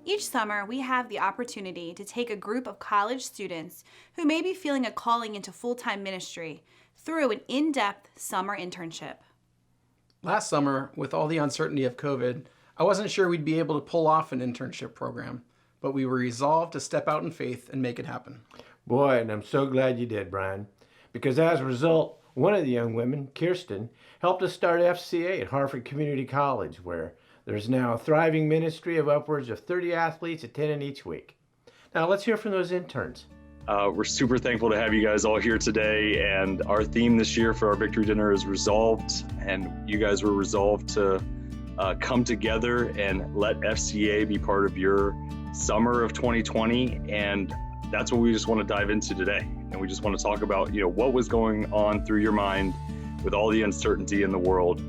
Each summer, we have the opportunity to take a group of college students who may be feeling a calling into full-time ministry through an in-depth summer internship. Last summer, with all the uncertainty of COVID, I wasn't sure we'd be able to pull off an internship program, but we were resolved to step out in faith and make it happen. Boy, and I'm so glad you did, Brian, because as a result, one of the young women, Kirstin, helped us start FCA at Hartford Community College, where there's now a thriving ministry of upwards of 30 athletes attending each week. Now let's hear from those interns. We're super thankful to have you guys all here today, and our theme this year for our victory dinner is resolved, and you guys were resolved to come together and let FCA be part of your summer of 2020, and that's what we just want to dive into today. And we just want to talk about, what was going on through your mind with all the uncertainty in the world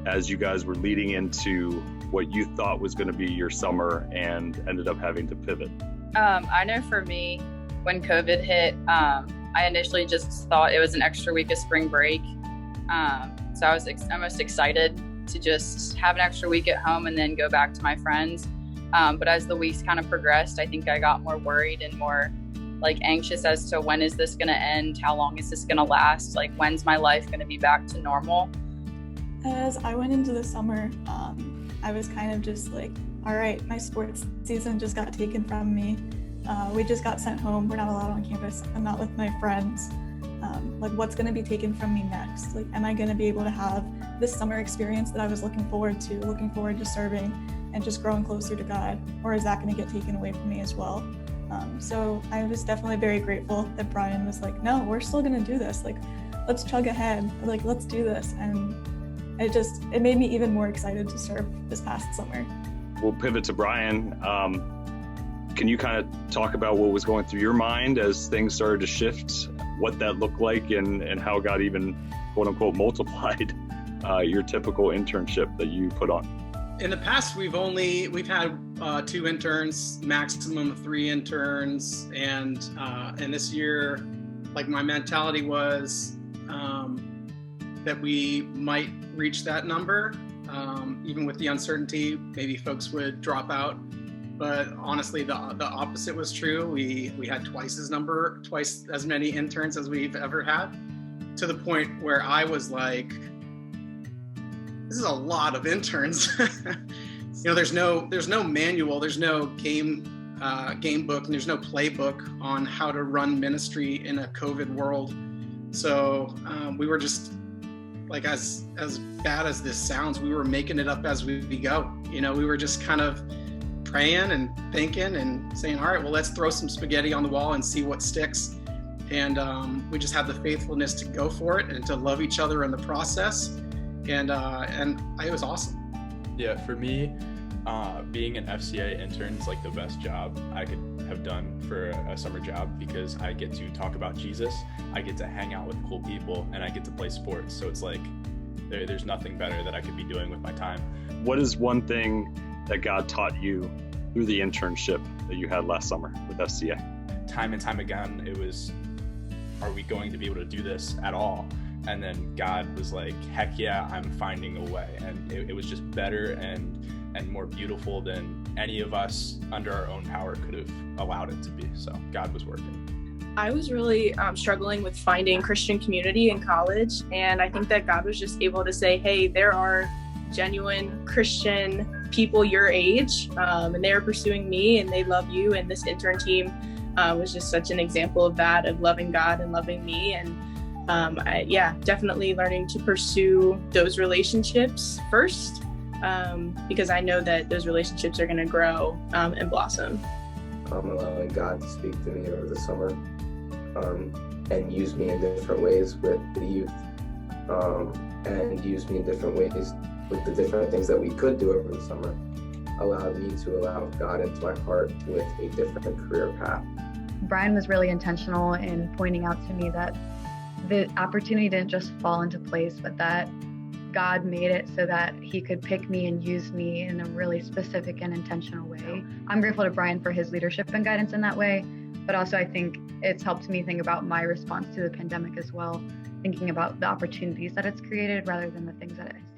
as you guys were leading into what you thought was going to be your summer and ended up having to pivot. I know for me, when COVID hit, I initially just thought it was an extra week of spring break. So I was almost excited to just have an extra week at home and then go back to my friends. But as the weeks kind of progressed, I think I got more worried and more anxious as to when is this going to end? How long is this going to last? When's my life going to be back to normal? As I went into the summer, I was kind of just all right, my sports season just got taken from me. We just got sent home. We're not allowed on campus. I'm not with my friends. What's going to be taken from me next? Am I going to be able to have this summer experience that I was looking forward to serving and just growing closer to God? Or is that going to get taken away from me as well? So I was definitely very grateful that Brian was no, we're still going to do this. Let's chug ahead. Let's do this. And it made me even more excited to serve this past summer. We'll pivot to Brian. Can you kind of talk about what was going through your mind as things started to shift, what that looked like, and how God even, quote unquote, multiplied your typical internship that you put on? In the past, we've had 2 interns, maximum of 3 interns, and this year, my mentality was that we might reach that number. Even with the uncertainty, maybe folks would drop out. But honestly, the opposite was true. We had twice as many interns as we've ever had, to the point where I was this is a lot of interns. There's no manual, there's no game book, and there's no playbook on how to run ministry in a COVID world. So we were just as bad as this sounds, we were making it up as we go. We were just kind of praying and thinking and saying, all right, well, let's throw some spaghetti on the wall and see what sticks. And we just had the faithfulness to go for it and to love each other in the process. And it was awesome. Yeah, for me, being an FCA intern is the best job I could have done for a summer job, because I get to talk about Jesus, I get to hang out with cool people, and I get to play sports. So it's there's nothing better that I could be doing with my time. What is one thing that God taught you through the internship that you had last summer with FCA? Time and time again, it was, are we going to be able to do this at all? And then God was heck yeah, I'm finding a way. And it was just better and more beautiful than any of us under our own power could have allowed it to be. So God was working. I was really struggling with finding Christian community in college. And I think that God was just able to say, hey, there are genuine Christian people your age, and they are pursuing me and they love you. And this intern team was just such an example of that, of loving God and loving me. And definitely learning to pursue those relationships first, because I know that those relationships are going to grow and blossom. Allowing God to speak to me over the summer and use me in different ways with the youth, and use me in different ways with the different things that we could do over the summer, allowed me to allow God into my heart with a different career path. Brian was really intentional in pointing out to me that the opportunity didn't just fall into place, but that God made it so that he could pick me and use me in a really specific and intentional way. I'm grateful to Brian for his leadership and guidance in that way, but also I think it's helped me think about my response to the pandemic as well, thinking about the opportunities that it's created rather than the things that it's